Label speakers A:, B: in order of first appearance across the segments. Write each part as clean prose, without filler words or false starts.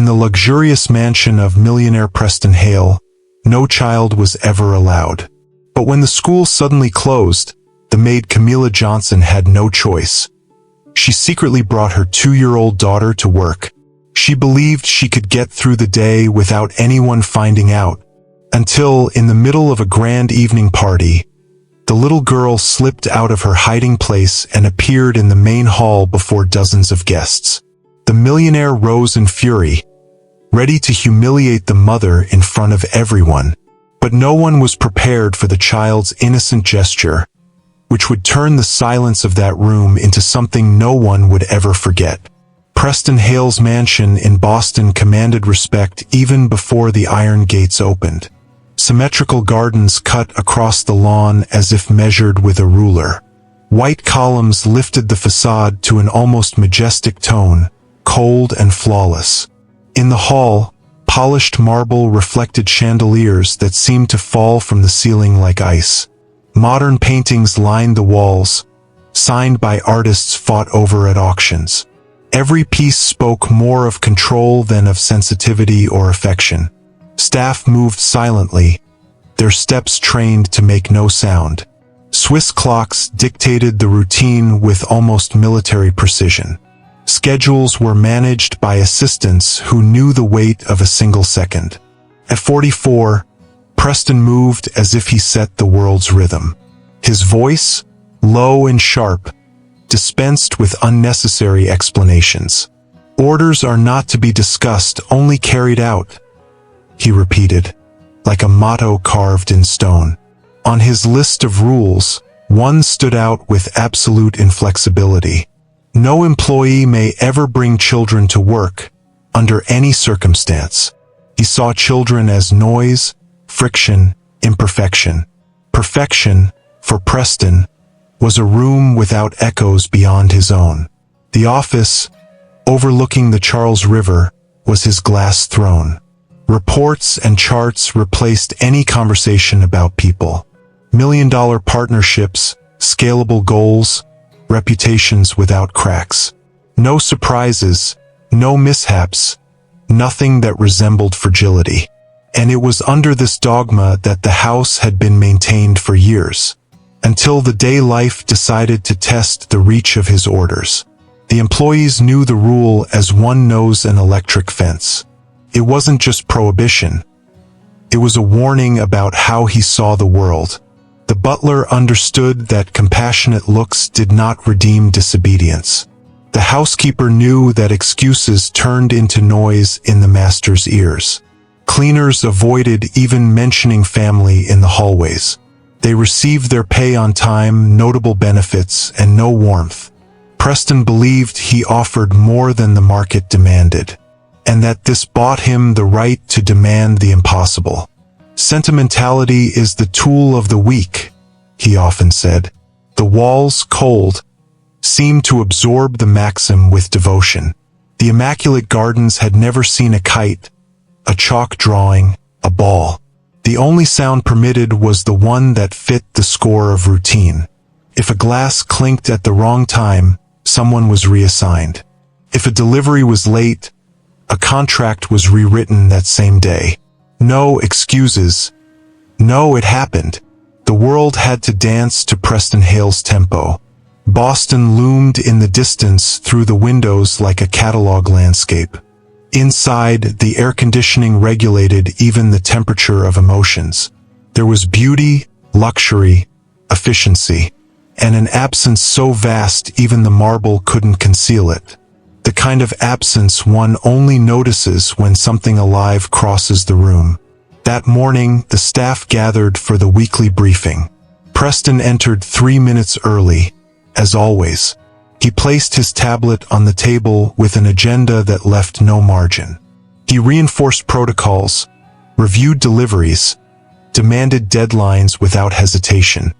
A: the luxurious mansion of millionaire Preston Hale, no child was ever allowed. But when the school suddenly closed, the maid Camilla Johnson had no choice. She secretly brought her 2-year-old daughter to work. She believed she could get through the day without anyone finding out, until, in the middle of a grand evening party, the little girl slipped out of her hiding place and appeared in the main hall before dozens of guests. The millionaire rose in fury, ready to humiliate the mother in front of everyone. But no one was prepared for the child's innocent gesture, which would turn the silence of that room into something no one would ever forget. Preston Hale's mansion in Boston commanded respect even before the iron gates opened. Symmetrical gardens cut across the lawn as if measured with a ruler. White columns lifted the facade to an almost majestic tone, cold and flawless. In the hall, polished marble reflected chandeliers that seemed to fall from the ceiling like ice. Modern paintings lined the walls, signed by artists fought over at auctions. Every piece spoke more of control than of sensitivity or affection. Staff moved silently, their steps trained to make no sound. Swiss clocks dictated the routine with almost military precision. Schedules were managed by assistants who knew the weight of a single second. At 44, Preston moved as if he set the world's rhythm. His voice, low and sharp, dispensed with unnecessary explanations. "Orders are not to be discussed, only carried out," he repeated, like a motto carved in stone. On his list of rules, one stood out with absolute inflexibility. No employee may ever bring children to work, under any circumstance. He saw children as noise, friction, imperfection. Perfection, for Preston, was a room without echoes beyond his own. The office, overlooking the Charles River, was his glass throne. Reports and charts replaced any conversation about people. $1 million partnerships, scalable goals, reputations without cracks. No surprises, no mishaps, nothing that resembled fragility. And it was under this dogma that the house had been maintained for years, until the day life decided to test the reach of his orders. The employees knew the rule as one knows an electric fence. It wasn't just prohibition. It was a warning about how he saw the world. The butler understood that compassionate looks did not redeem disobedience. The housekeeper knew that excuses turned into noise in the master's ears. Cleaners avoided even mentioning family in the hallways. They received their pay on time, notable benefits, and no warmth. Preston believed he offered more than the market demanded, and that this bought him the right to demand the impossible. "Sentimentality is the tool of the weak," he often said. The walls, cold, seemed to absorb the maxim with devotion. The immaculate gardens had never seen a kite, a chalk drawing, a ball. The only sound permitted was the one that fit the score of routine. If a glass clinked at the wrong time, someone was reassigned. If a delivery was late, a contract was rewritten that same day. No excuses. No, it happened. The world had to dance to Preston Hale's tempo. Boston loomed in the distance through the windows like a catalog landscape. Inside, the air conditioning regulated even the temperature of emotions. There was beauty, luxury, efficiency, and an absence so vast even the marble couldn't conceal it. The kind of absence one only notices when something alive crosses the room. That morning, the staff gathered for the weekly briefing. Preston entered 3 minutes early, as always. He placed his tablet on the table with an agenda that left no margin. He reinforced protocols, reviewed deliveries, demanded deadlines without hesitation.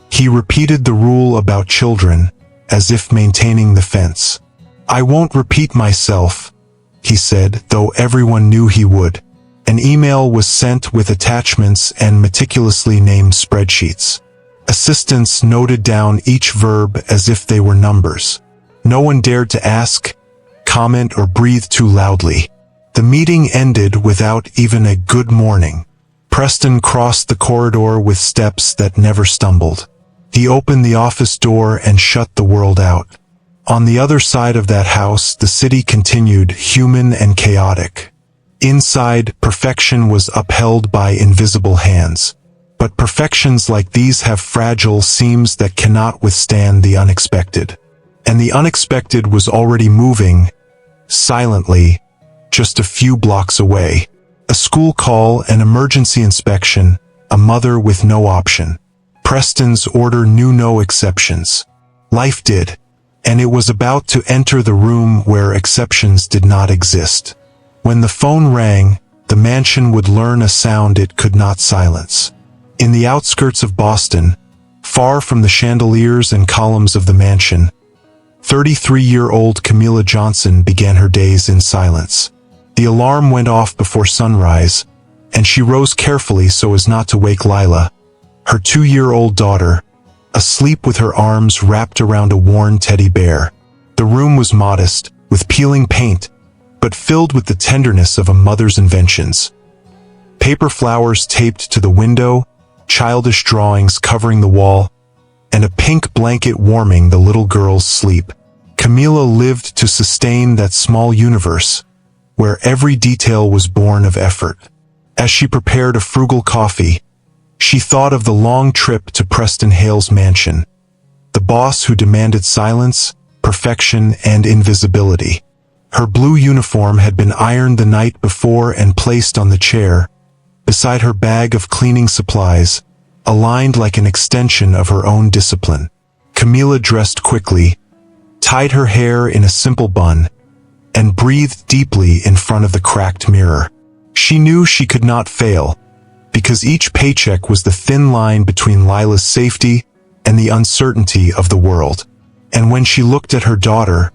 A: He repeated the rule about children, as if maintaining the fence. "I won't repeat myself," he said, though everyone knew he would. An email was sent with attachments and meticulously named spreadsheets. Assistants noted down each verb as if they were numbers. No one dared to ask, comment, or breathe too loudly. The meeting ended without even a good morning. Preston crossed the corridor with steps that never stumbled. He opened the office door and shut the world out. On the other side of that house, the city continued, human and chaotic. Inside, perfection was upheld by invisible hands. But perfections like these have fragile seams that cannot withstand the unexpected. And the unexpected was already moving, silently, just a few blocks away. A school call, an emergency inspection, a mother with no option. Preston's order knew no exceptions. Life did, and it was about to enter the room where exceptions did not exist. When the phone rang, the mansion would learn a sound it could not silence. In the outskirts of Boston, far from the chandeliers and columns of the mansion, 33-year-old Camilla Johnson began her days in silence. The alarm went off before sunrise, and she rose carefully so as not to wake Lila, her 2-year-old daughter, asleep with her arms wrapped around a worn teddy bear. The room was modest, with peeling paint, but filled with the tenderness of a mother's inventions. Paper flowers taped to the window, childish drawings covering the wall, and a pink blanket warming the little girl's sleep. Camilla lived to sustain that small universe, where every detail was born of effort. As she prepared a frugal coffee, she thought of the long trip to Preston Hale's mansion, the boss who demanded silence, perfection, and invisibility. Her blue uniform had been ironed the night before and placed on the chair, beside her bag of cleaning supplies, aligned like an extension of her own discipline. Camilla dressed quickly, tied her hair in a simple bun, and breathed deeply in front of the cracked mirror. She knew she could not fail, because each paycheck was the thin line between Lila's safety and the uncertainty of the world. And when she looked at her daughter,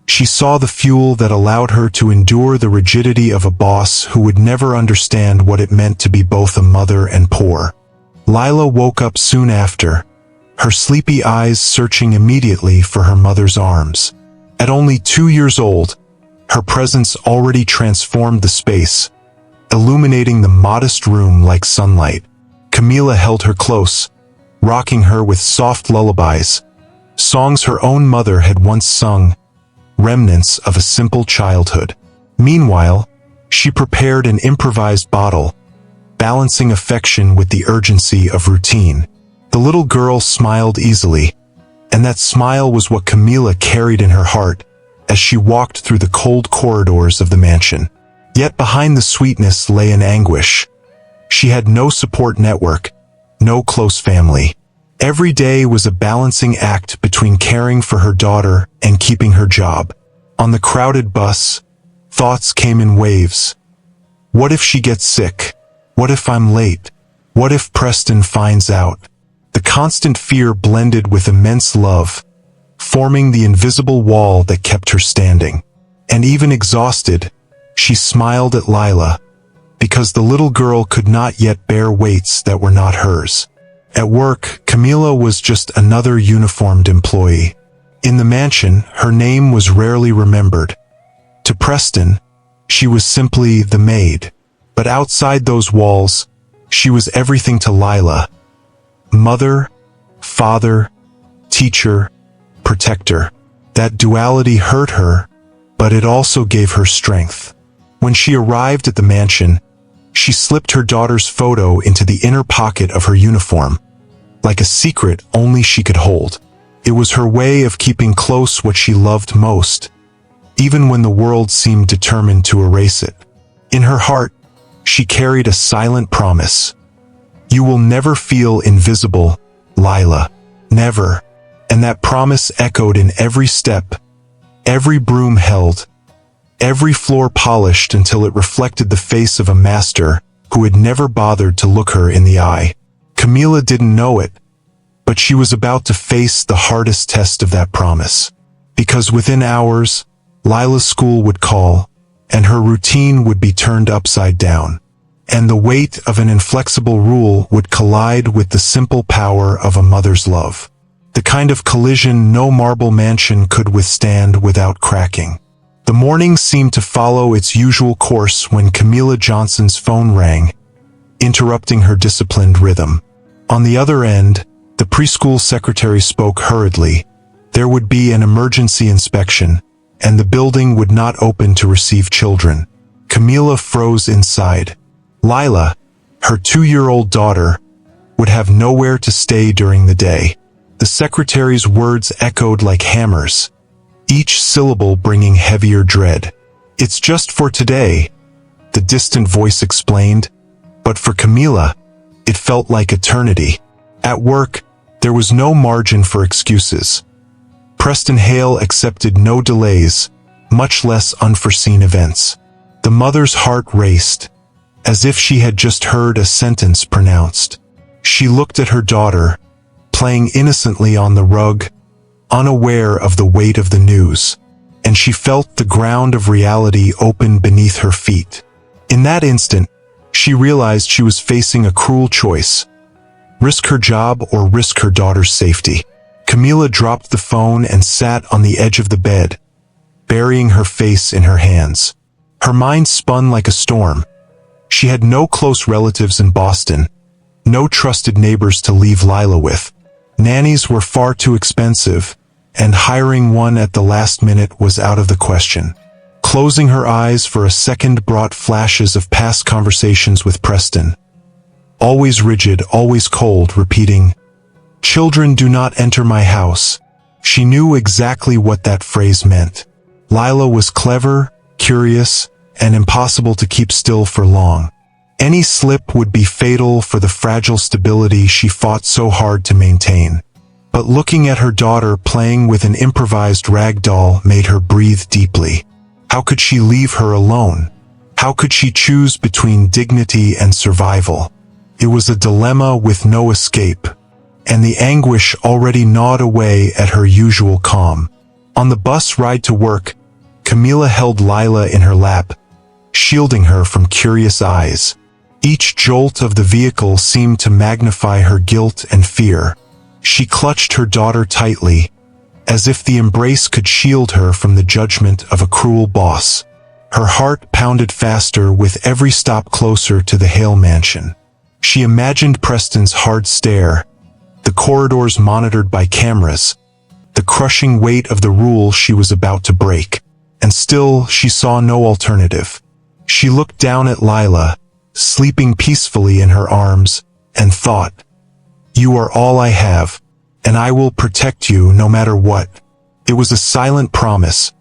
A: she saw the fuel that allowed her to endure the rigidity of a boss who would never understand what it meant to be both a mother and poor. Lila woke up soon after, her sleepy eyes searching immediately for her mother's arms. At only 2 years old, her presence already transformed the space, illuminating the modest room like sunlight. Camilla held her close, rocking her with soft lullabies, songs her own mother had once sung, remnants of a simple childhood. Meanwhile, she prepared an improvised bottle, balancing affection with the urgency of routine. The little girl smiled easily, and that smile was what Camilla carried in her heart as she walked through the cold corridors of the mansion. Yet behind the sweetness lay an anguish. She had no support network, no close family. Every day was a balancing act between caring for her daughter and keeping her job. On the crowded bus, thoughts came in waves. What if she gets sick? What if I'm late? What if Preston finds out? The constant fear blended with immense love, forming the invisible wall that kept her standing. And even exhausted, she smiled at Lila, because the little girl could not yet bear weights that were not hers. At work, Camilla was just another uniformed employee. In the mansion, her name was rarely remembered. To Preston, she was simply the maid. But outside those walls, she was everything to Lila. Mother, father, teacher, protector. That duality hurt her, but it also gave her strength. When she arrived at the mansion, she slipped her daughter's photo into the inner pocket of her uniform, like a secret only she could hold. It was her way of keeping close what she loved most, even when the world seemed determined to erase it. In her heart, she carried a silent promise. You will never feel invisible, Lila. Never. And that promise echoed in every step, every broom held, every floor polished until it reflected the face of a master who had never bothered to look her in the eye. Camilla didn't know it, but she was about to face the hardest test of that promise. Because within hours, Lila's school would call, and her routine would be turned upside down. And the weight of an inflexible rule would collide with the simple power of a mother's love. The kind of collision no marble mansion could withstand without cracking. The morning seemed to follow its usual course when Camilla Johnson's phone rang, interrupting her disciplined rhythm. On the other end, the preschool secretary spoke hurriedly. There would be an emergency inspection, and the building would not open to receive children. Camilla froze inside. Lila, her 2-year-old daughter, would have nowhere to stay during the day. The secretary's words echoed like hammers, each syllable bringing heavier dread. "It's just for today," the distant voice explained, but for Camilla, it felt like eternity. At work, there was no margin for excuses. Preston Hale accepted no delays, much less unforeseen events. The mother's heart raced, as if she had just heard a sentence pronounced. She looked at her daughter, playing innocently on the rug, unaware of the weight of the news, and she felt the ground of reality open beneath her feet. In that instant, she realized she was facing a cruel choice: risk her job or risk her daughter's safety. Camilla dropped the phone and sat on the edge of the bed, burying her face in her hands. Her mind spun like a storm. She had no close relatives in Boston, no trusted neighbors to leave Lila with. Nannies were far too expensive, and hiring one at the last minute was out of the question. Closing her eyes for a second brought flashes of past conversations with Preston. Always rigid, always cold, repeating, "Children do not enter my house." She knew exactly what that phrase meant. Lila was clever, curious, and impossible to keep still for long. Any slip would be fatal for the fragile stability she fought so hard to maintain. But looking at her daughter playing with an improvised rag doll made her breathe deeply. How could she leave her alone? How could she choose between dignity and survival? It was a dilemma with no escape, and the anguish already gnawed away at her usual calm. On the bus ride to work, Camilla held Lila in her lap, shielding her from curious eyes. Each jolt of the vehicle seemed to magnify her guilt and fear. She clutched her daughter tightly, as if the embrace could shield her from the judgment of a cruel boss. Her heart pounded faster with every stop closer to the Hale mansion. She imagined Preston's hard stare, the corridors monitored by cameras, the crushing weight of the rule she was about to break. And still, she saw no alternative. She looked down at Lila, sleeping peacefully in her arms, and thought, "You are all I have, and I will protect you no matter what." It was a silent promise,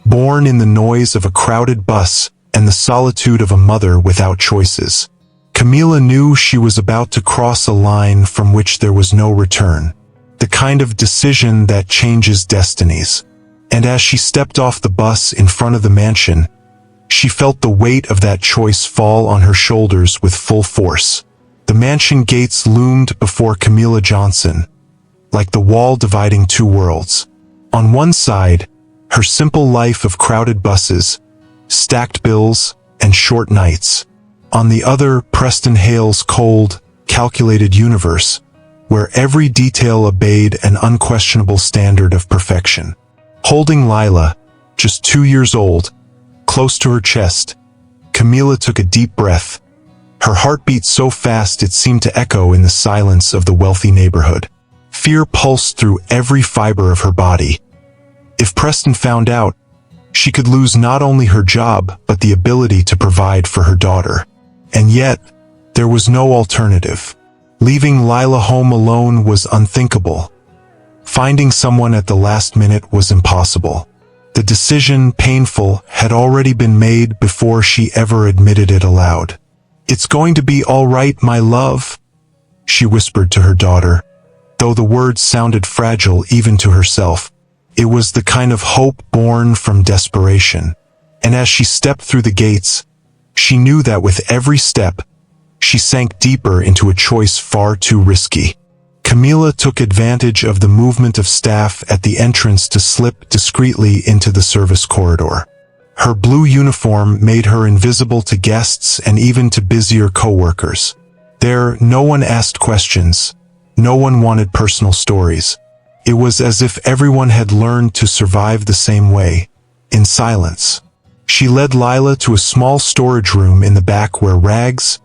A: born in the noise of a crowded bus and the solitude of a mother without choices. Camilla knew she was about to cross a line from which there was no return, the kind of decision that changes destinies. And as she stepped off the bus in front of the mansion, she felt the weight of that choice fall on her shoulders with full force. The mansion gates loomed before Camilla Johnson, like the wall dividing two worlds. On one side, her simple life of crowded buses, stacked bills, and short nights. On the other, Preston Hale's cold, calculated universe, where every detail obeyed an unquestionable standard of perfection. Holding Lila, just 2 years old, close to her chest, Camilla took a deep breath. Her heart beat so fast it seemed to echo in the silence of the wealthy neighborhood. Fear pulsed through every fiber of her body. If Preston found out, she could lose not only her job but the ability to provide for her daughter. And yet, there was no alternative. Leaving Lila home alone was unthinkable. Finding someone at the last minute was impossible. The decision, painful, had already been made before she ever admitted it aloud. "It's going to be all right, my love," she whispered to her daughter, though the words sounded fragile even to herself. It was the kind of hope born from desperation. And as she stepped through the gates, she knew that with every step, she sank deeper into a choice far too risky. Camilla took advantage of the movement of staff at the entrance to slip discreetly into the service corridor. Her blue uniform made her invisible to guests and even to busier co-workers. There, no one asked questions. No one wanted personal stories. It was as if everyone had learned to survive the same way, in silence. She led Lila to a small storage room in the back where rags,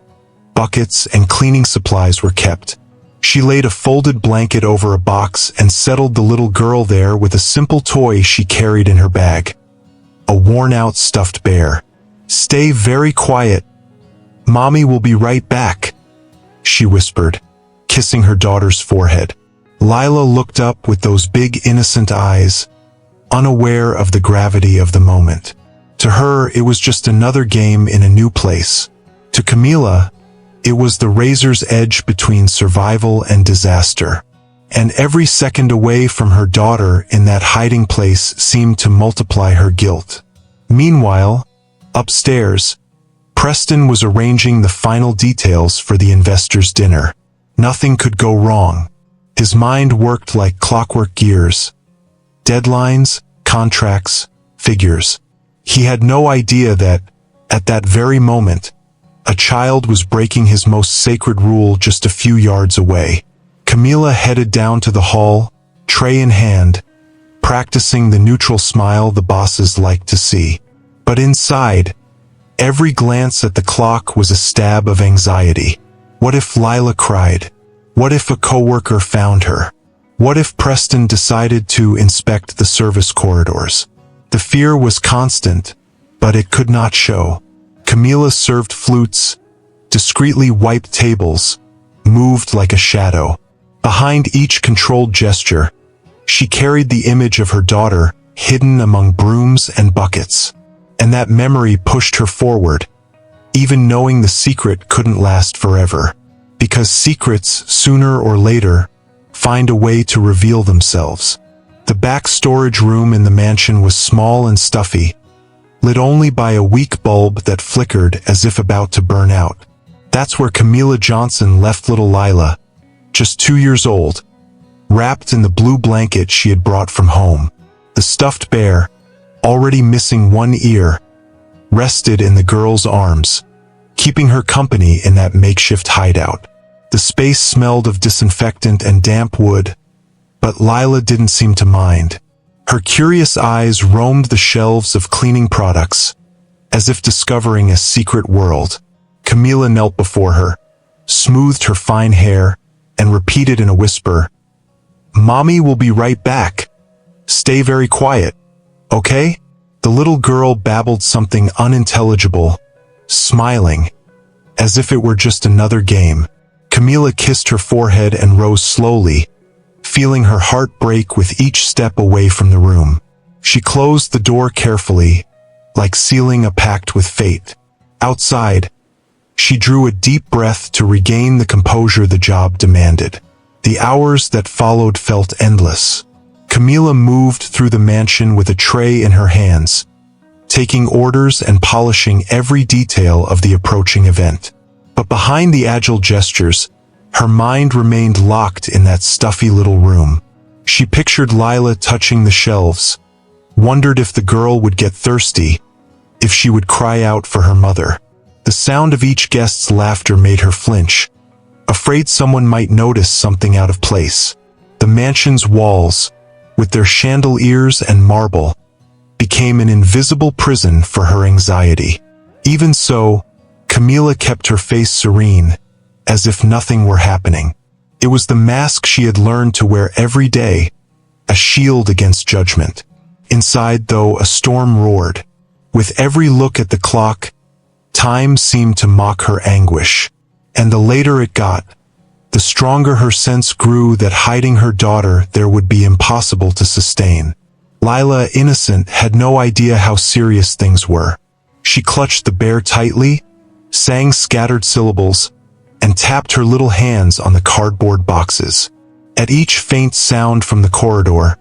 A: buckets, and cleaning supplies were kept. She laid a folded blanket over a box and settled the little girl there with a simple toy she carried in her bag. A worn-out stuffed bear. "Stay very quiet. Mommy will be right back," she whispered, kissing her daughter's forehead. Lila looked up with those big innocent eyes, unaware of the gravity of the moment. To her, it was just another game in a new place. To Camila, it was the razor's edge between survival and disaster. And every second away from her daughter in that hiding place seemed to multiply her guilt. Meanwhile, upstairs, Preston was arranging the final details for the investors' dinner. Nothing could go wrong. His mind worked like clockwork gears. Deadlines, contracts, figures. He had no idea that, at that very moment, a child was breaking his most sacred rule just a few yards away. Camila headed down to the hall, tray in hand, practicing the neutral smile the bosses liked to see. But inside, every glance at the clock was a stab of anxiety. What if Lila cried? What if a coworker found her? What if Preston decided to inspect the service corridors? The fear was constant, but it could not show. Camila served flutes, discreetly wiped tables, moved like a shadow. Behind each controlled gesture, she carried the image of her daughter hidden among brooms and buckets. And that memory pushed her forward, even knowing the secret couldn't last forever. Because secrets, sooner or later, find a way to reveal themselves. The back storage room in the mansion was small and stuffy, lit only by a weak bulb that flickered as if about to burn out. That's where Camila Johnson left little Lila, just 2 years old, wrapped in the blue blanket she had brought from home. The stuffed bear, already missing one ear, rested in the girl's arms, keeping her company in that makeshift hideout. The space smelled of disinfectant and damp wood, but Lila didn't seem to mind. Her curious eyes roamed the shelves of cleaning products, as if discovering a secret world. Camila knelt before her, smoothed her fine hair, and repeated in a whisper, "Mommy will be right back. Stay very quiet, okay?" The little girl babbled something unintelligible, smiling, as if it were just another game. Camila kissed her forehead and rose slowly, feeling her heart break with each step away from the room. She closed the door carefully, like sealing a pact with fate. Outside, she drew a deep breath to regain the composure the job demanded. The hours that followed felt endless. Camila moved through the mansion with a tray in her hands, taking orders and polishing every detail of the approaching event. But behind the agile gestures, her mind remained locked in that stuffy little room. She pictured Lila touching the shelves, wondered if the girl would get thirsty, if she would cry out for her mother. The sound of each guest's laughter made her flinch, afraid someone might notice something out of place. The mansion's walls, with their chandeliers and marble, became an invisible prison for her anxiety. Even so, Camila kept her face serene, as if nothing were happening. It was the mask she had learned to wear every day, a shield against judgment. Inside, though, a storm roared. With every look at the clock, time seemed to mock her anguish. And the later it got, the stronger her sense grew that hiding her daughter there would be impossible to sustain. Lila, innocent, had no idea how serious things were. She clutched the bear tightly, sang scattered syllables, and tapped her little hands on the cardboard boxes. At each faint sound from the corridor,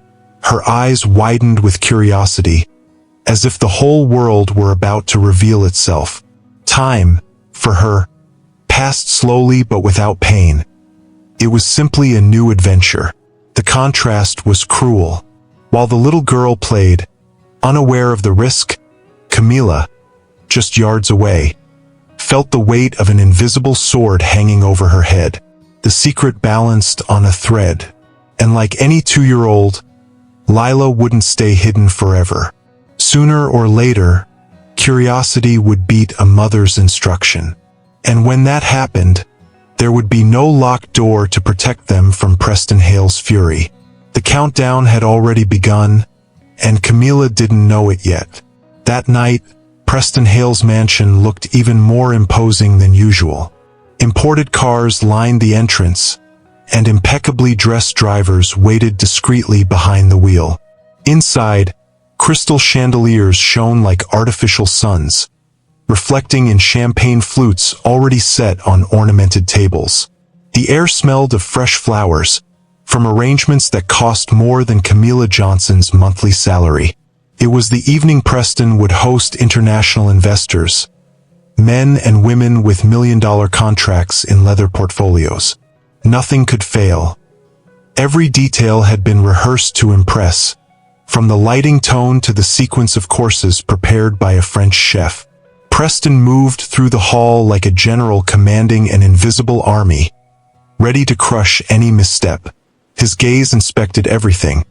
A: her eyes widened with curiosity, as if the whole world were about to reveal itself. Time, for her, passed slowly but without pain. It was simply a new adventure. The contrast was cruel. While the little girl played, unaware of the risk, Camila, just yards away, felt the weight of an invisible sword hanging over her head. The secret balanced on a thread, and like any 2-year-old, Lila wouldn't stay hidden forever. Sooner or later, curiosity would beat a mother's instruction. And when that happened, there would be no locked door to protect them from Preston Hale's fury. The countdown had already begun, and Camilla didn't know it yet. That night, Preston Hale's mansion looked even more imposing than usual. Imported cars lined the entrance, and impeccably dressed drivers waited discreetly behind the wheel. Inside, crystal chandeliers shone like artificial suns, reflecting in champagne flutes already set on ornamented tables. The air smelled of fresh flowers, from arrangements that cost more than Camilla Johnson's monthly salary. It was the evening Preston would host international investors, men and women with million-dollar contracts in leather portfolios. Nothing could fail. Every detail had been rehearsed to impress, from the lighting tone to the sequence of courses prepared by a French chef. Preston moved through the hall like a general commanding an invisible army, ready to crush any misstep. His gaze inspected everything: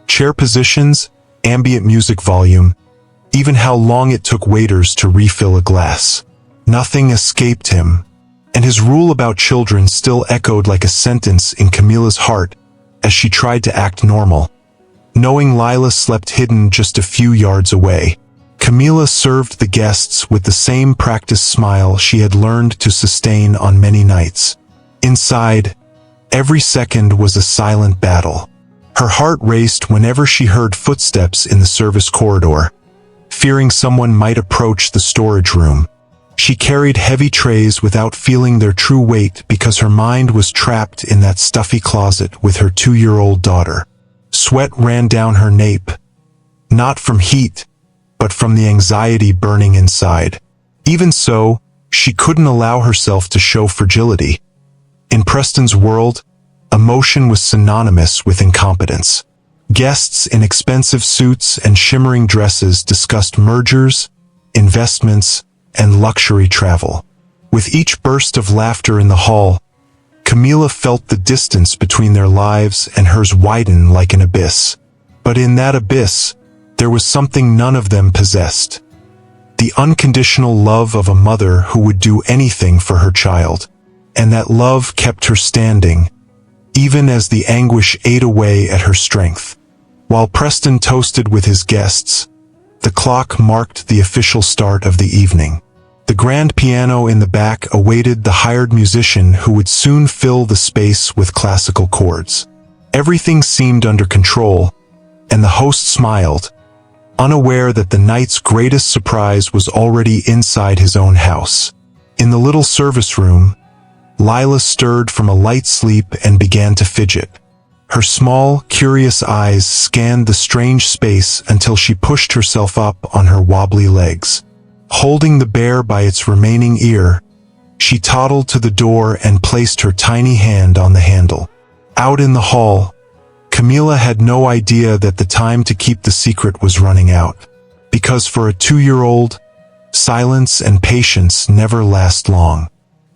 A: chair positions, ambient music volume, even how long it took waiters to refill a glass. Nothing escaped him, and his rule about children still echoed like a sentence in Camilla's heart as she tried to act normal, knowing Lila slept hidden just a few yards away. Camilla served the guests with the same practiced smile she had learned to sustain on many nights. Inside, every second was a silent battle. Her heart raced whenever she heard footsteps in the service corridor, fearing someone might approach the storage room. She carried heavy trays without feeling their true weight because her mind was trapped in that stuffy closet with her 2-year-old daughter. Sweat ran down her nape, not from heat, but from the anxiety burning inside. Even so, she couldn't allow herself to show fragility. In Preston's world, emotion was synonymous with incompetence. Guests in expensive suits and shimmering dresses discussed mergers, investments, and luxury travel. With each burst of laughter in the hall, Camilla felt the distance between their lives and hers widen like an abyss. But in that abyss, there was something none of them possessed: the unconditional love of a mother who would do anything for her child. And that love kept her standing, even as the anguish ate away at her strength. While Preston toasted with his guests, the clock marked the official start of the evening. The grand piano in the back awaited the hired musician who would soon fill the space with classical chords. Everything seemed under control, and the host smiled, unaware that the night's greatest surprise was already inside his own house. In the little service room, Lila stirred from a light sleep and began to fidget. Her small, curious eyes scanned the strange space until she pushed herself up on her wobbly legs. Holding the bear by its remaining ear, she toddled to the door and placed her tiny hand on the handle. Out in the hall, Camilla had no idea that the time to keep the secret was running out. Because for a 2-year-old, silence and patience never last long.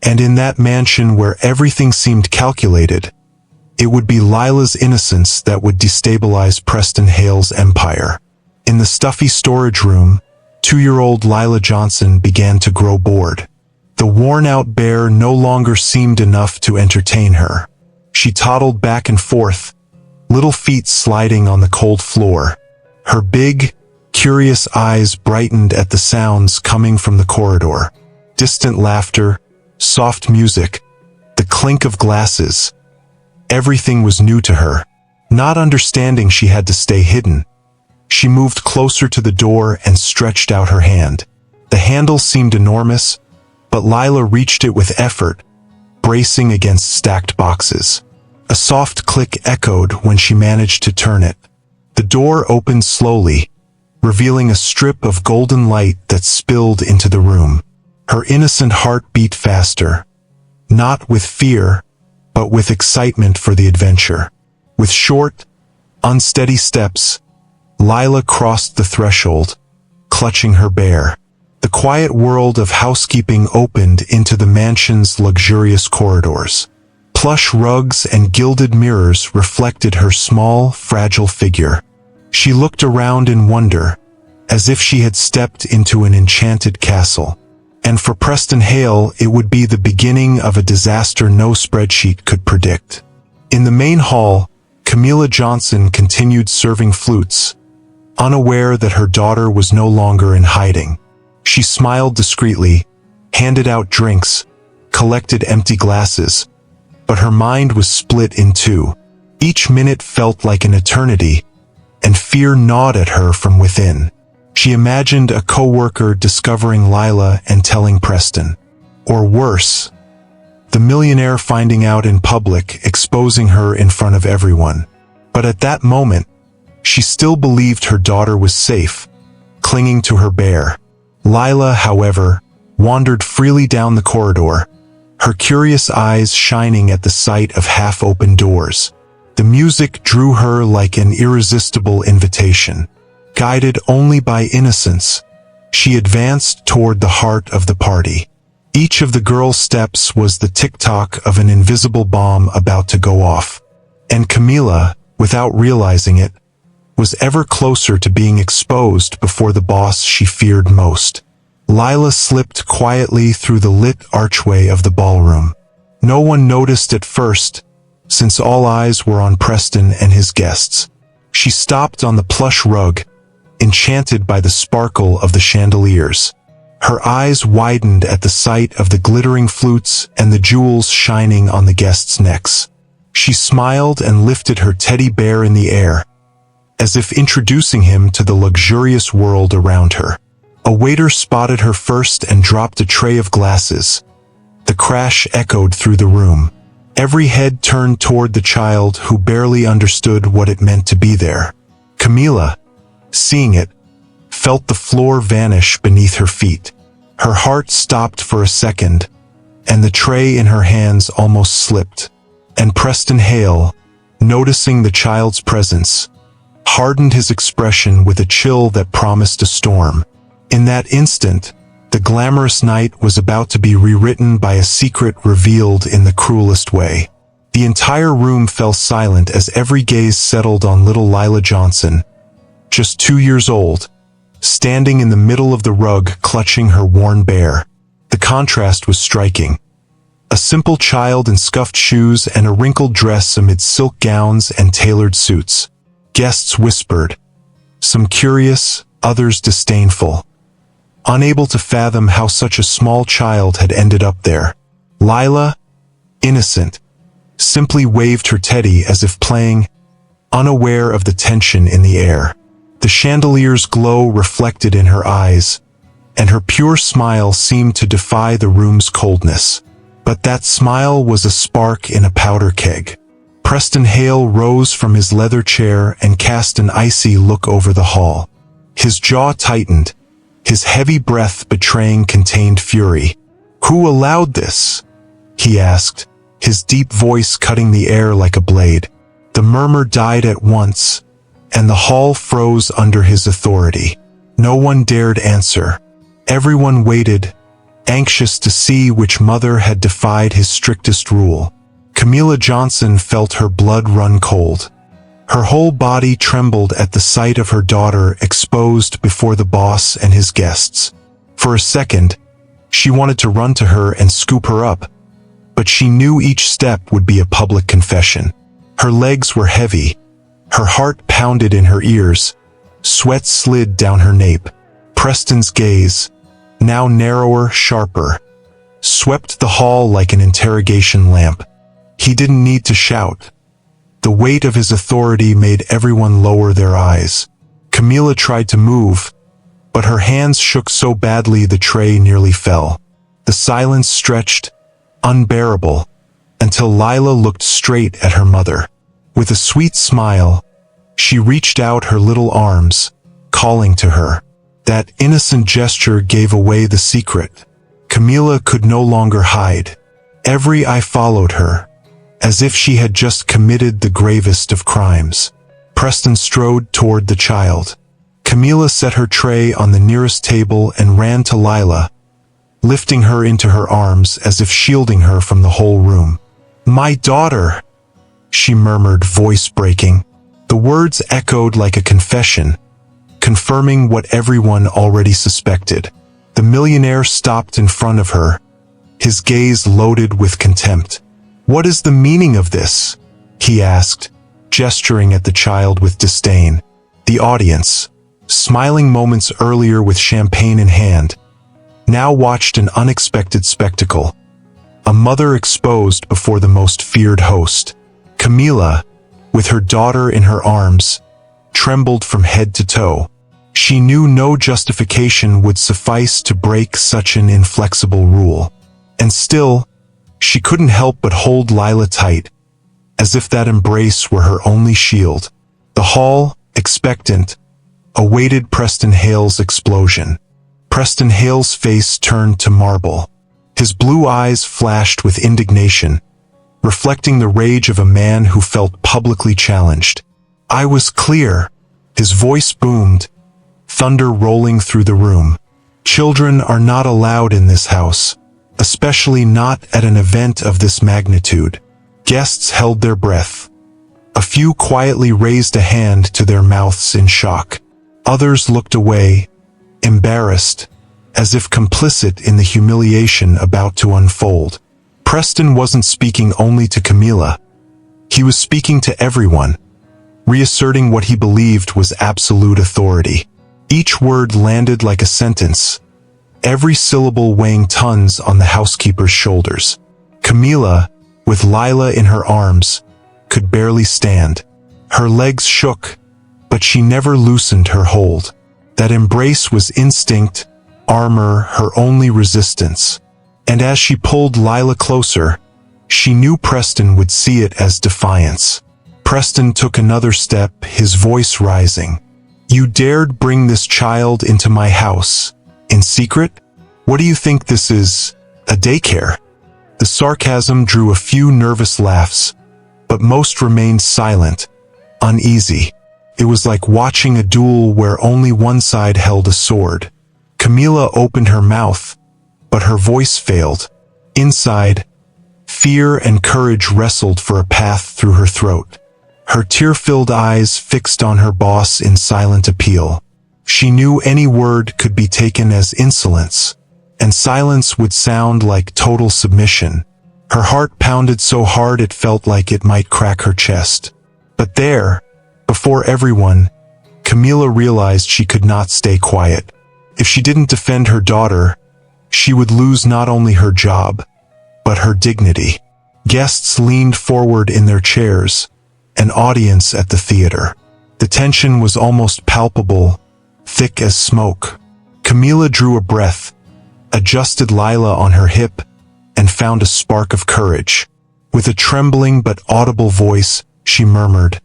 A: And in that mansion where everything seemed calculated, it would be Lila's innocence that would destabilize Preston Hale's empire. In the stuffy storage room, 2-year-old Lila Johnson began to grow bored. The worn-out bear no longer seemed enough to entertain her. She toddled back and forth, little feet sliding on the cold floor. Her big, curious eyes brightened at the sounds coming from the corridor. Distant laughter, soft music, the clink of glasses. Everything was new to her. Not understanding she had to stay hidden, she moved closer to the door and stretched out her hand. The handle seemed enormous, but Lila reached it with effort, bracing against stacked boxes. A soft click echoed when she managed to turn it. The door opened slowly, revealing a strip of golden light that spilled into the room. Her innocent heart beat faster, not with fear, but with excitement for the adventure. With short, unsteady steps, Lila crossed the threshold, clutching her bear. The quiet world of housekeeping opened into the mansion's luxurious corridors. Plush rugs and gilded mirrors reflected her small, fragile figure. She looked around in wonder, as if she had stepped into an enchanted castle. And for Preston Hale, it would be the beginning of a disaster no spreadsheet could predict. In the main hall, Camilla Johnson continued serving flutes, unaware that her daughter was no longer in hiding. She smiled discreetly, handed out drinks, collected empty glasses, but her mind was split in two. Each minute felt like an eternity, and fear gnawed at her from within. She imagined a co-worker discovering Lila and telling Preston. Or worse, the millionaire finding out in public, exposing her in front of everyone. But at that moment, she still believed her daughter was safe, clinging to her bear. Lila, however, wandered freely down the corridor, her curious eyes shining at the sight of half-open doors. The music drew her like an irresistible invitation. Guided only by innocence, she advanced toward the heart of the party. Each of the girls' steps was the tick-tock of an invisible bomb about to go off. And Camilla, without realizing it, was ever closer to being exposed before the boss she feared most. Lila slipped quietly through the lit archway of the ballroom. No one noticed at first, since all eyes were on Preston and his guests. She stopped on the plush rug, enchanted by the sparkle of the chandeliers. Her eyes widened at the sight of the glittering flutes and the jewels shining on the guests' necks. She smiled and lifted her teddy bear in the air, as if introducing him to the luxurious world around her. A waiter spotted her first and dropped a tray of glasses. The crash echoed through the room. Every head turned toward the child who barely understood what it meant to be there. Camilla, seeing it, felt the floor vanish beneath her feet. Her heart stopped for a second, and the tray in her hands almost slipped. And Preston Hale, noticing the child's presence, hardened his expression with a chill that promised a storm. In that instant, the glamorous night was about to be rewritten by a secret revealed in the cruelest way. The entire room fell silent as every gaze settled on little Lila Johnson, just 2 years old, standing in the middle of the rug clutching her worn bear. The contrast was striking. A simple child in scuffed shoes and a wrinkled dress amid silk gowns and tailored suits. Guests whispered, some curious, others disdainful, unable to fathom how such a small child had ended up there. Lila, innocent, simply waved her teddy as if playing, unaware of the tension in the air. The chandelier's glow reflected in her eyes, and her pure smile seemed to defy the room's coldness. But that smile was a spark in a powder keg. Preston Hale rose from his leather chair and cast an icy look over the hall. His jaw tightened, his heavy breath betraying contained fury. "Who allowed this?" he asked, his deep voice cutting the air like a blade. The murmur died at once, and the hall froze under his authority. No one dared answer. Everyone waited, anxious to see which mother had defied his strictest rule. Camilla Johnson felt her blood run cold. Her whole body trembled at the sight of her daughter exposed before the boss and his guests. For a second, she wanted to run to her and scoop her up, but she knew each step would be a public confession. Her legs were heavy, her heart pounded in her ears, sweat slid down her nape. Preston's gaze, now narrower, sharper, swept the hall like an interrogation lamp. He didn't need to shout. The weight of his authority made everyone lower their eyes. Camilla tried to move, but her hands shook so badly the tray nearly fell. The silence stretched, unbearable, until Lila looked straight at her mother. With a sweet smile, she reached out her little arms, calling to her. That innocent gesture gave away the secret. Camilla could no longer hide. Every eye followed her, as if she had just committed the gravest of crimes. Preston strode toward the child. Camilla set her tray on the nearest table and ran to Lila, lifting her into her arms as if shielding her from the whole room. "My daughter," she murmured, voice breaking. The words echoed like a confession, confirming what everyone already suspected. The millionaire stopped in front of her, his gaze loaded with contempt. "What is the meaning of this?" he asked, gesturing at the child with disdain. The audience, smiling moments earlier with champagne in hand, now watched an unexpected spectacle. A mother exposed before the most feared host. Camila, with her daughter in her arms, trembled from head to toe. She knew no justification would suffice to break such an inflexible rule. And still, she couldn't help but hold Lila tight, as if that embrace were her only shield. The hall, expectant, awaited Preston Hale's explosion. Preston Hale's face turned to marble. His blue eyes flashed with indignation, reflecting the rage of a man who felt publicly challenged. "I was clear," his voice boomed, thunder rolling through the room. "Children are not allowed in this house, especially not at an event of this magnitude." Guests held their breath. A few quietly raised a hand to their mouths in shock. Others looked away, embarrassed, as if complicit in the humiliation about to unfold. Preston wasn't speaking only to Camila. He was speaking to everyone, reasserting what he believed was absolute authority. Each word landed like a sentence, every syllable weighing tons on the housekeeper's shoulders. Camila, with Lila in her arms, could barely stand. Her legs shook, but she never loosened her hold. That embrace was instinct, armor, her only resistance. And as she pulled Lila closer, she knew Preston would see it as defiance. Preston took another step, his voice rising. "You dared bring this child into my house, in secret? What do you think this is, a daycare?" The sarcasm drew a few nervous laughs, but most remained silent, uneasy. It was like watching a duel where only one side held a sword. Camila opened her mouth, but her voice failed. Inside, fear and courage wrestled for a path through her throat. Her tear-filled eyes fixed on her boss in silent appeal. She knew any word could be taken as insolence, and silence would sound like total submission. Her heart pounded so hard it felt like it might crack her chest. But there, before everyone, Camila realized she could not stay quiet. If she didn't defend her daughter, she would lose not only her job, but her dignity. Guests leaned forward in their chairs, an audience at the theater. The tension was almost palpable, thick as smoke. Camila drew a breath, adjusted Lila on her hip, and found a spark of courage. With a trembling but audible voice, she murmured,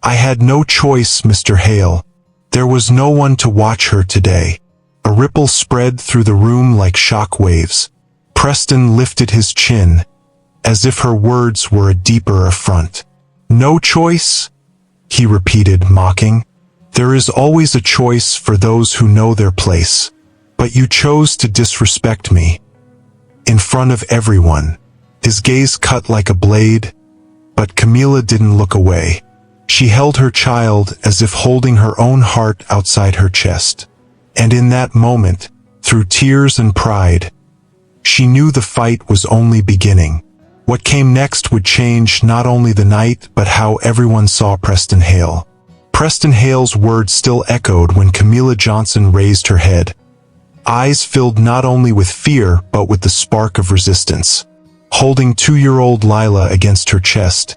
A: "I had no choice, Mr. Hale. There was no one to watch her today." A ripple spread through the room like shock waves. Preston lifted his chin, as if her words were a deeper affront. "No choice?" he repeated, mocking. "There is always a choice for those who know their place. But you chose to disrespect me. In front of everyone." His gaze cut like a blade, but Camila didn't look away. She held her child as if holding her own heart outside her chest. And in that moment, through tears and pride, she knew the fight was only beginning. What came next would change not only the night but how everyone saw Preston Hale. Preston Hale's words still echoed when Camila Johnson raised her head, eyes filled not only with fear but with the spark of resistance. Holding 2-year-old Lila against her chest,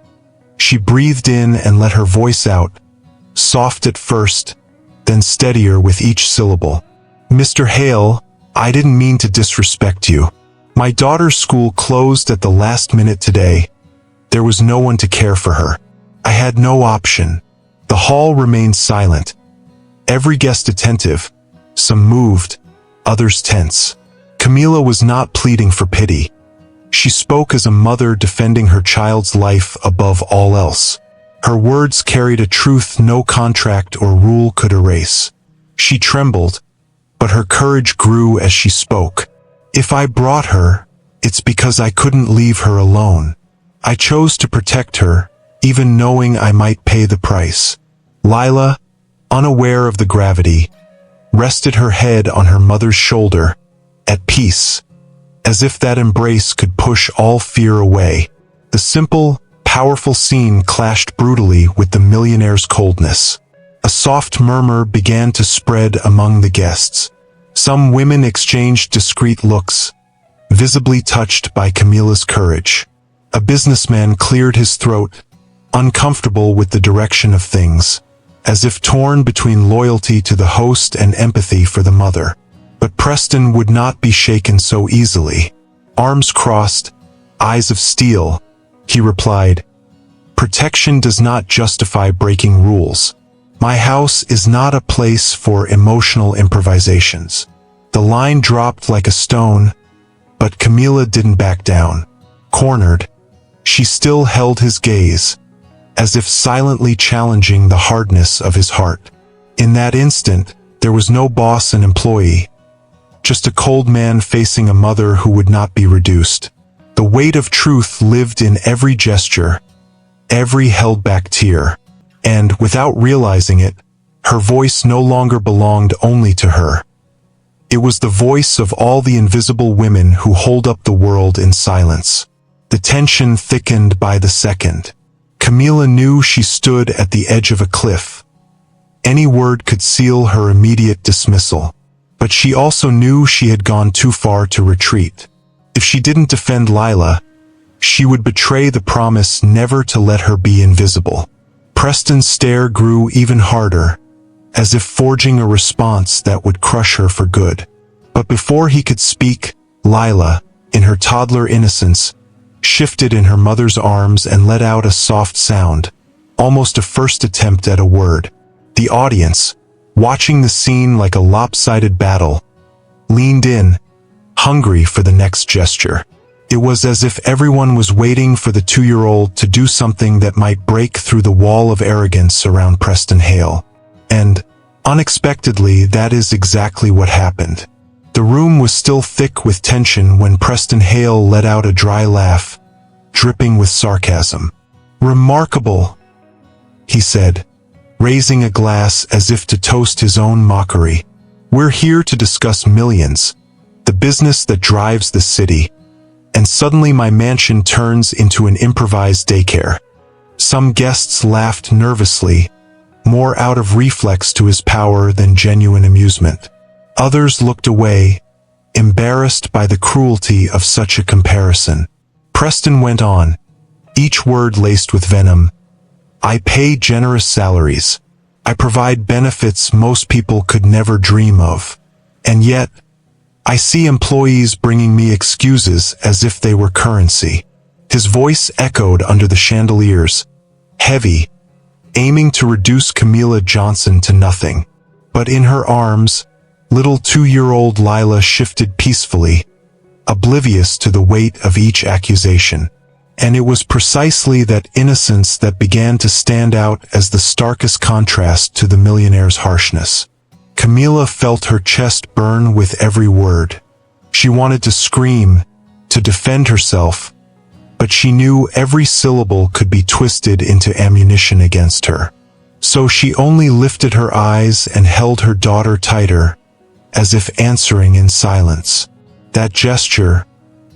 A: she breathed in and let her voice out, soft at first, then steadier with each syllable. "Mr. Hale, I didn't mean to disrespect you. My daughter's school closed at the last minute today. There was no one to care for her. I had no option." The hall remained silent, every guest attentive, some moved, others tense. Camila was not pleading for pity. She spoke as a mother defending her child's life above all else. Her words carried a truth no contract or rule could erase. She trembled, but her courage grew as she spoke. "If I brought her, it's because I couldn't leave her alone. I chose to protect her, even knowing I might pay the price. Lila, unaware of the gravity, rested her head on her mother's shoulder, at peace, as if that embrace could push all fear away. The simple, powerful scene clashed brutally with the millionaire's coldness. A soft murmur began to spread among the guests. Some women exchanged discreet looks, visibly touched by Camilla's courage. A businessman cleared his throat, uncomfortable with the direction of things, as if torn between loyalty to the host and empathy for the mother. But Preston would not be shaken so easily. Arms crossed, eyes of steel, he replied, "Protection does not justify breaking rules. My house is not a place for emotional improvisations." The line dropped like a stone, but Camilla didn't back down. Cornered, she still held his gaze, as if silently challenging the hardness of his heart. In that instant, there was no boss and employee, just a cold man facing a mother who would not be reduced. The weight of truth lived in every gesture, every held-back tear, and, without realizing it, her voice no longer belonged only to her. It was the voice of all the invisible women who hold up the world in silence. The tension thickened by the second. Camilla knew she stood at the edge of a cliff. Any word could seal her immediate dismissal. But she also knew she had gone too far to retreat. If she didn't defend Lila, she would betray the promise never to let her be invisible. Preston's stare grew even harder, as if forging a response that would crush her for good. But before he could speak, Lila, in her toddler innocence, shifted in her mother's arms and let out a soft sound, almost a first attempt at a word. The audience, watching the scene like a lopsided battle, leaned in, hungry for the next gesture. It was as if everyone was waiting for the 2-year-old to do something that might break through the wall of arrogance around Preston Hale. And, unexpectedly, that is exactly what happened. The room was still thick with tension when Preston Hale let out a dry laugh, dripping with sarcasm. "Remarkable," he said, raising a glass as if to toast his own mockery. "We're here to discuss millions, the business that drives the city, and suddenly my mansion turns into an improvised daycare." Some guests laughed nervously, more out of reflex to his power than genuine amusement. Others looked away, embarrassed by the cruelty of such a comparison. Preston went on, each word laced with venom. "I pay generous salaries. I provide benefits most people could never dream of. And yet, I see employees bringing me excuses as if they were currency." His voice echoed under the chandeliers, heavy, aiming to reduce Camilla Johnson to nothing. But in her arms, little 2-year-old Lila shifted peacefully, oblivious to the weight of each accusation. And it was precisely that innocence that began to stand out as the starkest contrast to the millionaire's harshness. Camilla felt her chest burn with every word. She wanted to scream, to defend herself, but she knew every syllable could be twisted into ammunition against her. So she only lifted her eyes and held her daughter tighter, as if answering in silence. That gesture,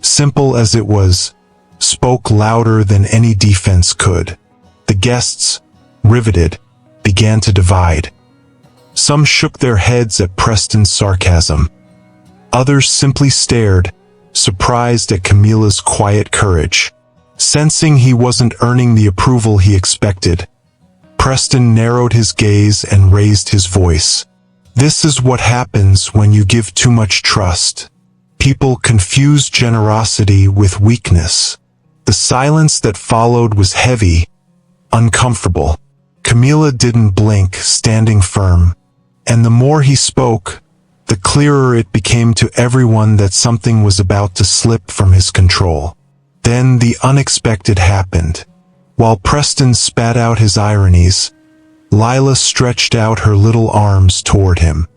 A: simple as it was, spoke louder than any defense could. The guests, riveted, began to divide. Some shook their heads at Preston's sarcasm. Others simply stared, surprised at Camilla's quiet courage. Sensing he wasn't earning the approval he expected, Preston narrowed his gaze and raised his voice. "This is what happens when you give too much trust. People confuse generosity with weakness." The silence that followed was heavy, uncomfortable. Camilla didn't blink, standing firm. And the more he spoke, the clearer it became to everyone that something was about to slip from his control. Then the unexpected happened. While Preston spat out his ironies, Lila stretched out her little arms toward him.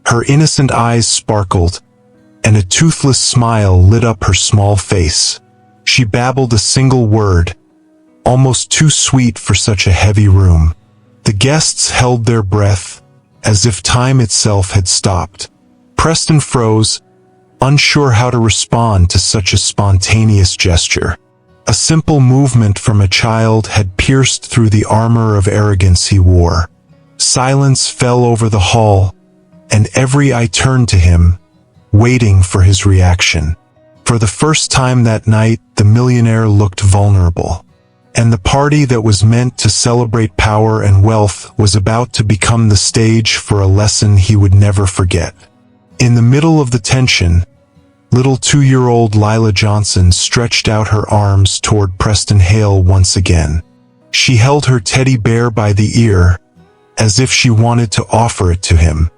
A: Her innocent eyes sparkled, and a toothless smile lit up her small face. She babbled a single word, almost too sweet for such a heavy room. The guests held their breath, as if time itself had stopped. Preston froze, unsure how to respond to such a spontaneous gesture. A simple movement from a child had pierced through the armor of arrogance he wore. Silence fell over the hall, and every eye turned to him, waiting for his reaction. For the first time that night, the millionaire looked vulnerable. And the party that was meant to celebrate power and wealth was about to become the stage for a lesson he would never forget. In the middle of the tension, little 2-year-old Lila Johnson stretched out her arms toward Preston Hale once again. She held her teddy bear by the ear, as if she wanted to offer it to him.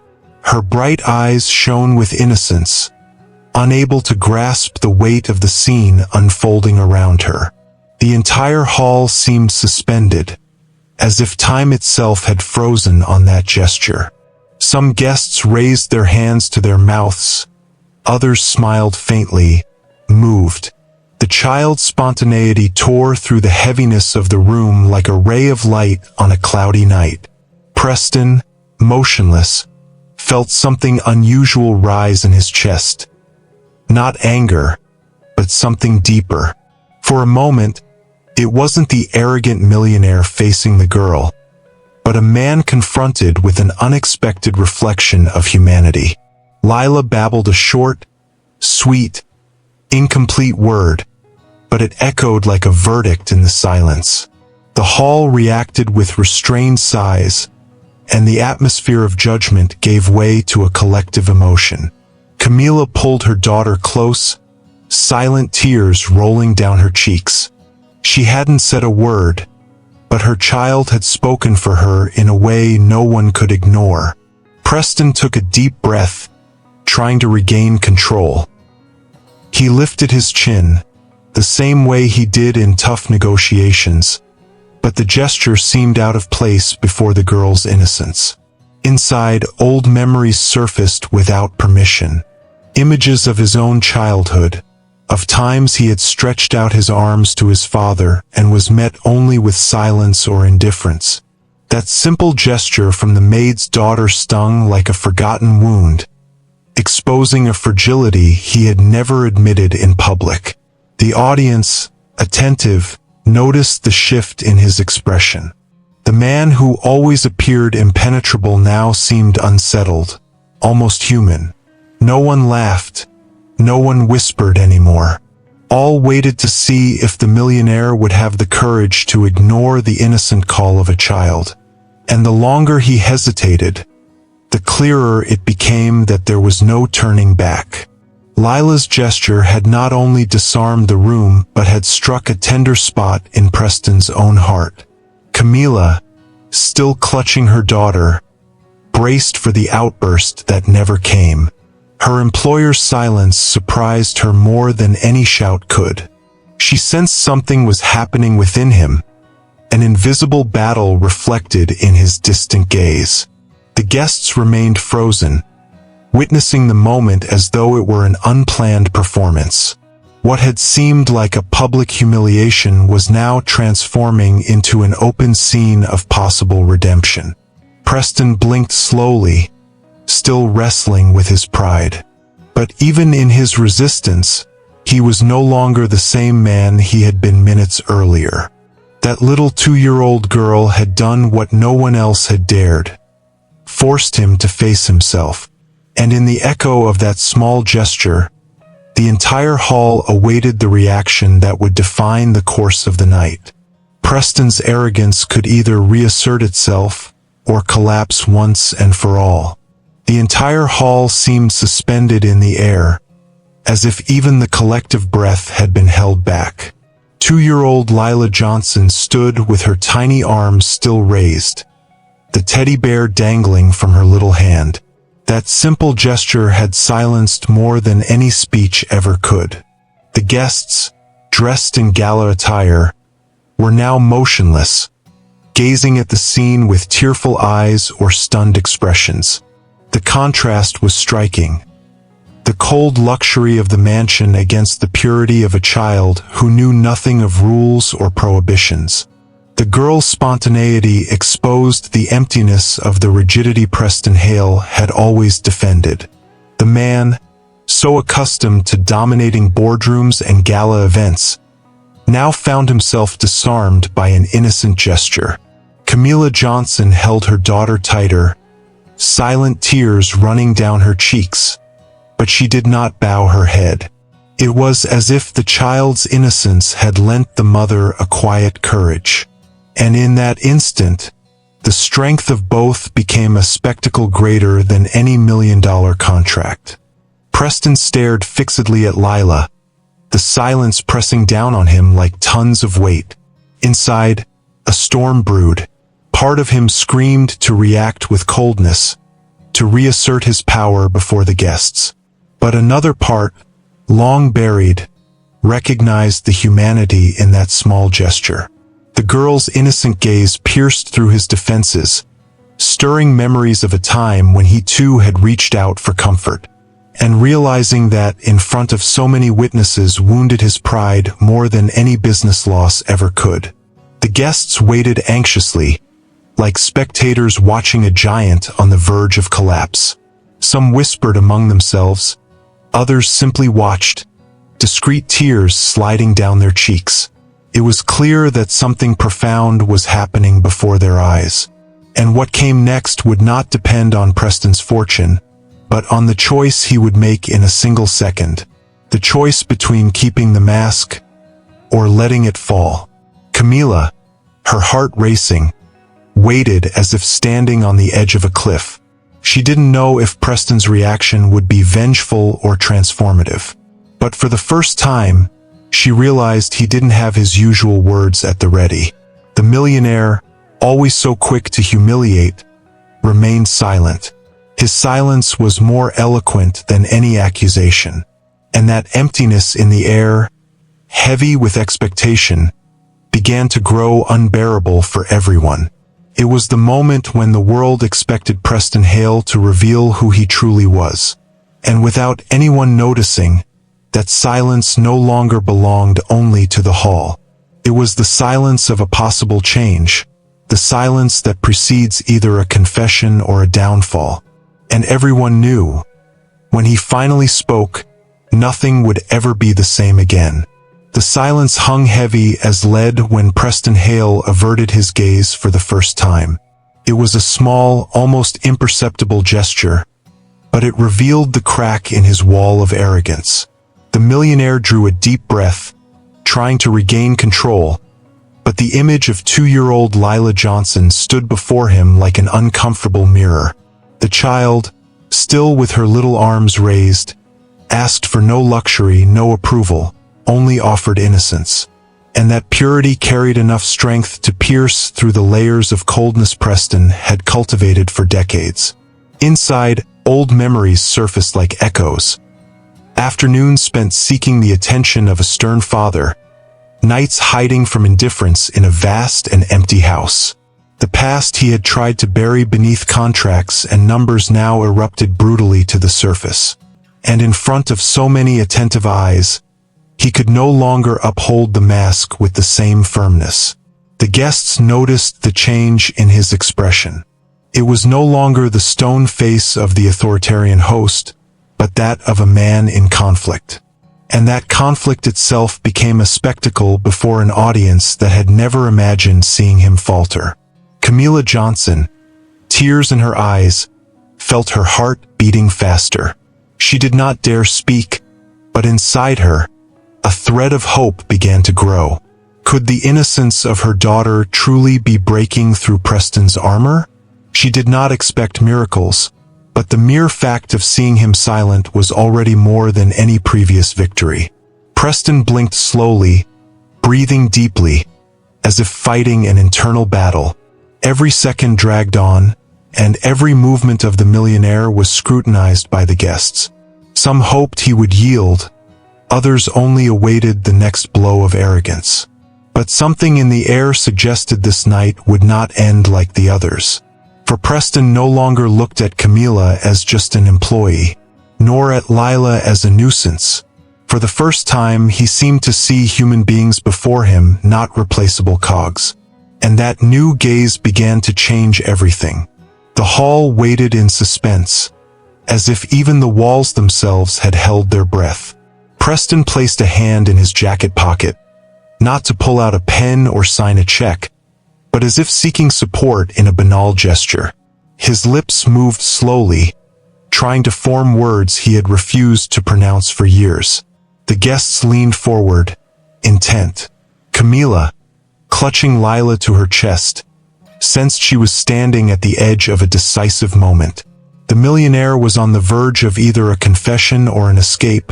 A: Her bright eyes shone with innocence, unable to grasp the weight of the scene unfolding around her. The entire hall seemed suspended, as if time itself had frozen on that gesture. Some guests raised their hands to their mouths, others smiled faintly, moved. The child's spontaneity tore through the heaviness of the room like a ray of light on a cloudy night. Preston, motionless, felt something unusual rise in his chest. Not anger, but something deeper. For a moment, it wasn't the arrogant millionaire facing the girl, but a man confronted with an unexpected reflection of humanity. Lila babbled a short, sweet, incomplete word, but it echoed like a verdict in the silence. The hall reacted with restrained sighs, and the atmosphere of judgment gave way to a collective emotion. Camila pulled her daughter close, silent tears rolling down her cheeks. She hadn't said a word, but her child had spoken for her in a way no one could ignore. Preston took a deep breath, trying to regain control. He lifted his chin, the same way he did in tough negotiations, but the gesture seemed out of place before the girl's innocence. Inside, old memories surfaced without permission. Images of his own childhood, of times he had stretched out his arms to his father and was met only with silence or indifference. That simple gesture from the maid's daughter stung like a forgotten wound, exposing a fragility he had never admitted in public. The audience, attentive, noticed the shift in his expression. The man who always appeared impenetrable now seemed unsettled, almost human. No one laughed. No one whispered anymore. All waited to see if the millionaire would have the courage to ignore the innocent call of a child. And the longer he hesitated, the clearer it became that there was no turning back. Lila's gesture had not only disarmed the room but had struck a tender spot in Preston's own heart. Camila, still clutching her daughter, braced for the outburst that never came. Her employer's silence surprised her more than any shout could. She sensed something was happening within him, an invisible battle reflected in his distant gaze. The guests remained frozen, witnessing the moment as though it were an unplanned performance. What had seemed like a public humiliation was now transforming into an open scene of possible redemption. Preston blinked slowly, still wrestling with his pride. But even in his resistance, he was no longer the same man he had been minutes earlier. That little 2-year-old girl had done what no one else had dared, forced him to face himself. And in the echo of that small gesture, the entire hall awaited the reaction that would define the course of the night. Preston's arrogance could either reassert itself or collapse once and for all. The entire hall seemed suspended in the air, as if even the collective breath had been held back. 2-year-old Lila Johnson stood with her tiny arms still raised, the teddy bear dangling from her little hand. That simple gesture had silenced more than any speech ever could. The guests, dressed in gala attire, were now motionless, gazing at the scene with tearful eyes or stunned expressions. The contrast was striking. The cold luxury of the mansion against the purity of a child who knew nothing of rules or prohibitions. The girl's spontaneity exposed the emptiness of the rigidity Preston Hale had always defended. The man, so accustomed to dominating boardrooms and gala events, now found himself disarmed by an innocent gesture. Camilla Johnson held her daughter tighter, silent tears running down her cheeks, but she did not bow her head. It was as if the child's innocence had lent the mother a quiet courage. And in that instant, the strength of both became a spectacle greater than any million-dollar contract. Preston stared fixedly at Lila, the silence pressing down on him like tons of weight. Inside, a storm brewed. Part of him screamed to react with coldness, to reassert his power before the guests. But another part, long buried, recognized the humanity in that small gesture. The girl's innocent gaze pierced through his defenses, stirring memories of a time when he too had reached out for comfort. And realizing that in front of so many witnesses wounded his pride more than any business loss ever could. The guests waited anxiously, like spectators watching a giant on the verge of collapse. Some whispered among themselves, others simply watched, discreet tears sliding down their cheeks. It was clear that something profound was happening before their eyes. And what came next would not depend on Preston's fortune, but on the choice he would make in a single second. The choice between keeping the mask or letting it fall. Camilla, her heart racing, waited as if standing on the edge of a cliff. She didn't know if Preston's reaction would be vengeful or transformative. But for the first time, she realized he didn't have his usual words at the ready. The millionaire, always so quick to humiliate, remained silent. His silence was more eloquent than any accusation. And that emptiness in the air, heavy with expectation, began to grow unbearable for everyone. It was the moment when the world expected Preston Hale to reveal who he truly was. And without anyone noticing, that silence no longer belonged only to the hall. It was the silence of a possible change, the silence that precedes either a confession or a downfall. And everyone knew, when he finally spoke, nothing would ever be the same again. The silence hung heavy as lead when Preston Hale averted his gaze for the first time. It was a small, almost imperceptible gesture, but it revealed the crack in his wall of arrogance. The millionaire drew a deep breath, trying to regain control, but the image of 2-year-old Lila Johnson stood before him like an uncomfortable mirror. The child, still with her little arms raised, asked for no luxury, no approval, only offered innocence. And that purity carried enough strength to pierce through the layers of coldness Preston had cultivated for decades. Inside, old memories surfaced like echoes. Afternoons spent seeking the attention of a stern father, nights hiding from indifference in a vast and empty house. The past he had tried to bury beneath contracts and numbers now erupted brutally to the surface. And in front of so many attentive eyes, he could no longer uphold the mask with the same firmness. The guests noticed the change in his expression. It was no longer the stone face of the authoritarian host, but that of a man in conflict. And that conflict itself became a spectacle before an audience that had never imagined seeing him falter. Camilla Johnson, tears in her eyes, felt her heart beating faster. She did not dare speak, but inside her, a thread of hope began to grow. Could the innocence of her daughter truly be breaking through Preston's armor? She did not expect miracles, but the mere fact of seeing him silent was already more than any previous victory. Preston blinked slowly, breathing deeply, as if fighting an internal battle. Every second dragged on, and every movement of the millionaire was scrutinized by the guests. Some hoped he would yield, others only awaited the next blow of arrogance. But something in the air suggested this night would not end like the others. For Preston no longer looked at Camilla as just an employee, nor at Lila as a nuisance. For the first time, he seemed to see human beings before him, not replaceable cogs. and that new gaze began to change everything. The hall waited in suspense, as if even the walls themselves had held their breath. Preston placed a hand in his jacket pocket, not to pull out a pen or sign a check, but as if seeking support in a banal gesture. His lips moved slowly, trying to form words he had refused to pronounce for years. The guests leaned forward, intent. Camila, clutching Lila to her chest, sensed she was standing at the edge of a decisive moment. The millionaire was on the verge of either a confession or an escape,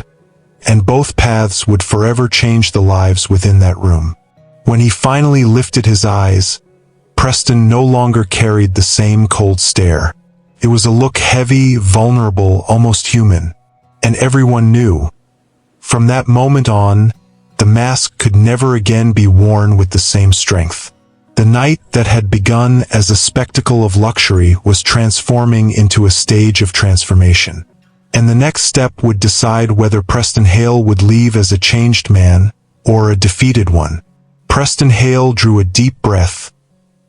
A: and both paths would forever change the lives within that room. When he finally lifted his eyes, Preston no longer carried the same cold stare. It was a look heavy, vulnerable, almost human, and everyone knew. From that moment on, the mask could never again be worn with the same strength. The night that had begun as a spectacle of luxury was transforming into a stage of transformation. And the next step would decide whether Preston Hale would leave as a changed man or a defeated one. Preston Hale drew a deep breath,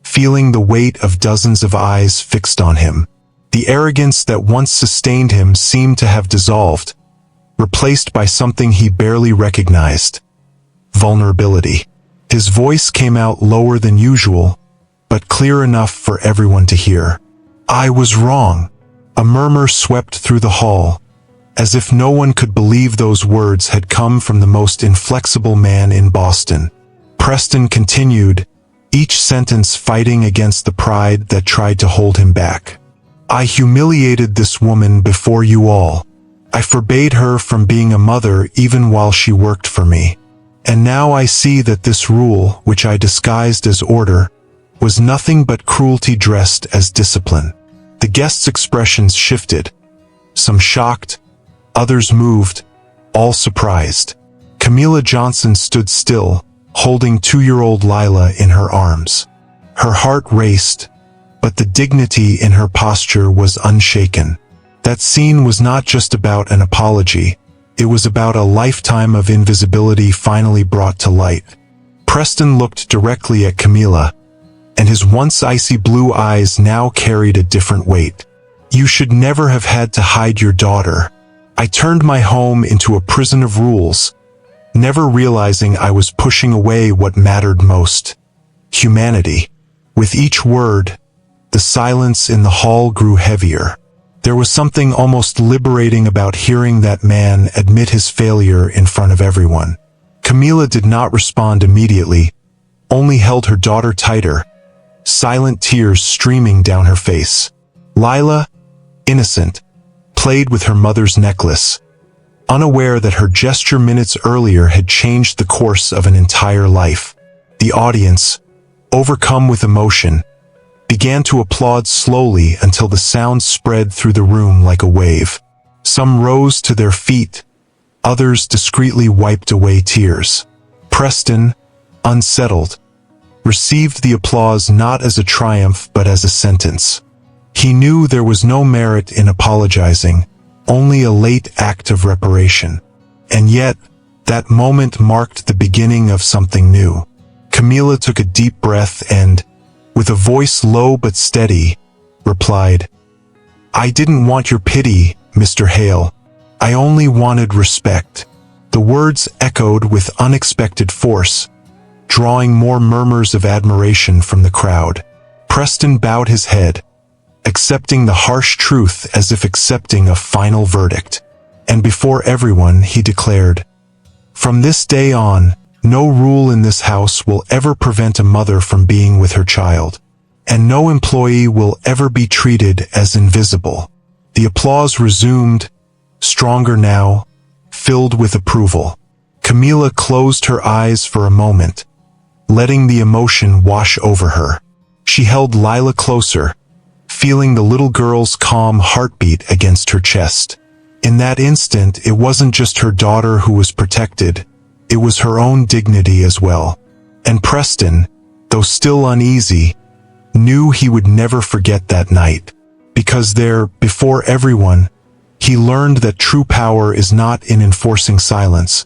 A: feeling the weight of dozens of eyes fixed on him. The arrogance that once sustained him seemed to have dissolved, replaced by something he barely recognized: vulnerability. His voice came out lower than usual, but clear enough for everyone to hear. "I was wrong." A murmur swept through the hall, as if no one could believe those words had come from the most inflexible man in Boston. Preston continued, each sentence fighting against the pride that tried to hold him back. "I humiliated this woman before you all. I forbade her from being a mother even while she worked for me. And now I see that this rule, which I disguised as order, was nothing but cruelty dressed as discipline." The guests' expressions shifted, some shocked, others moved, all surprised. Camila Johnson stood still, holding 2-year-old Lila in her arms. Her heart raced, but the dignity in her posture was unshaken. That scene was not just about an apology, it was about a lifetime of invisibility finally brought to light. Preston looked directly at Camila, and his once icy blue eyes now carried a different weight. "You should never have had to hide your daughter. I turned my home into a prison of rules, never realizing I was pushing away what mattered most: humanity." With each word, the silence in the hall grew heavier. There was something almost liberating about hearing that man admit his failure in front of everyone. Camila did not respond immediately, only held her daughter tighter, silent tears streaming down her face. Lila, innocent, played with her mother's necklace, unaware that her gesture minutes earlier had changed the course of an entire life. The audience, overcome with emotion, began to applaud slowly until the sound spread through the room like a wave. Some rose to their feet, others discreetly wiped away tears. Preston, unsettled, received the applause not as a triumph but as a sentence. He knew there was no merit in apologizing, only a late act of reparation. And yet, that moment marked the beginning of something new. Camila took a deep breath and, with a voice low but steady, replied, "I didn't want your pity, Mr. Hale. I only wanted respect." The words echoed with unexpected force, drawing more murmurs of admiration from the crowd. Preston bowed his head, accepting the harsh truth as if accepting a final verdict. And before everyone, he declared, "From this day on, no rule in this house will ever prevent a mother from being with her child, and no employee will ever be treated as invisible." The applause resumed, stronger now, filled with approval. Camila closed her eyes for a moment, letting the emotion wash over her. She held Lila closer, feeling the little girl's calm heartbeat against her chest. In that instant, it wasn't just her daughter who was protected, it was her own dignity as well. And Preston, though still uneasy, knew he would never forget that night. Because there, before everyone, he learned that true power is not in enforcing silence,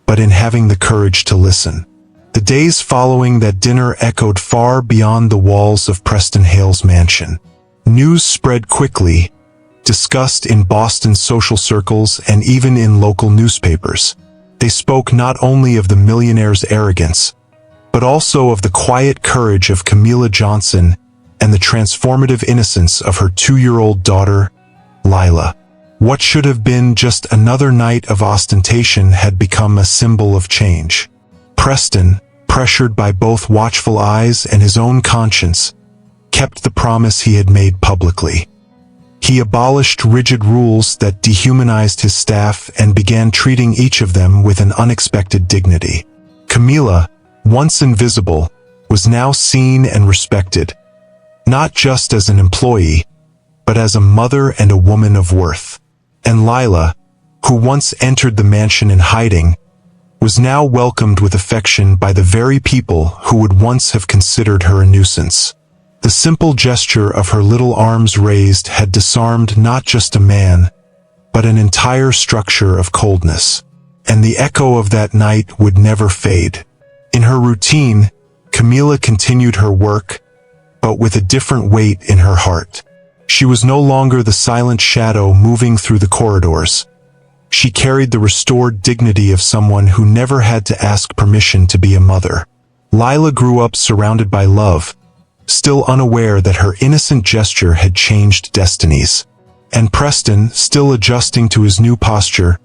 A: but in having the courage to listen. The days following that dinner echoed far beyond the walls of Preston Hale's mansion. News spread quickly, discussed in Boston social circles and even in local newspapers. They spoke not only of the millionaire's arrogance, but also of the quiet courage of Camilla Johnson and the transformative innocence of her 2-year-old daughter, Lila. What should have been just another night of ostentation had become a symbol of change. Preston, pressured by both watchful eyes and his own conscience, kept the promise he had made publicly. He abolished rigid rules that dehumanized his staff and began treating each of them with an unexpected dignity. Camilla, once invisible, was now seen and respected, not just as an employee, but as a mother and a woman of worth. And Lila, who once entered the mansion in hiding, was now welcomed with affection by the very people who would once have considered her a nuisance. The simple gesture of her little arms raised had disarmed not just a man, but an entire structure of coldness. And the echo of that night would never fade. In her routine, Camilla continued her work, but with a different weight in her heart. She was no longer the silent shadow moving through the corridors. She carried the restored dignity of someone who never had to ask permission to be a mother. Lila grew up surrounded by love, still unaware that her innocent gesture had changed destinies. And Preston, still adjusting to his new posture,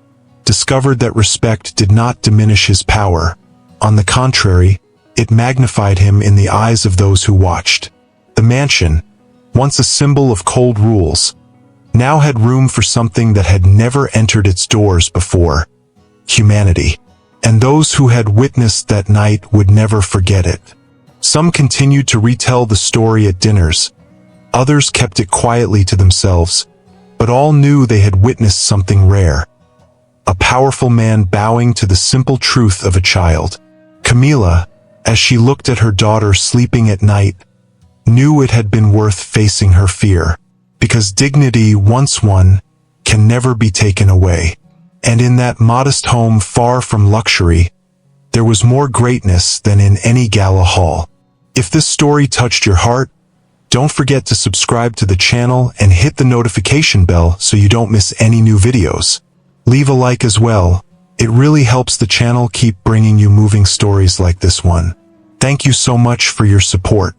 A: discovered that respect did not diminish his power. On the contrary, it magnified him in the eyes of those who watched. The mansion, once a symbol of cold rules, now had room for something that had never entered its doors before: humanity. And those who had witnessed that night would never forget it. Some continued to retell the story at dinners, others kept it quietly to themselves, but all knew they had witnessed something rare. A powerful man bowing to the simple truth of a child. Camilla, as she looked at her daughter sleeping at night, knew it had been worth facing her fear, because dignity once won can never be taken away. And in that modest home far from luxury, there was more greatness than in any gala hall. If this story touched your heart, don't forget to subscribe to the channel and hit the notification bell so you don't miss any new videos. Leave a like as well. It really helps the channel keep bringing you moving stories like this one. Thank you so much for your support.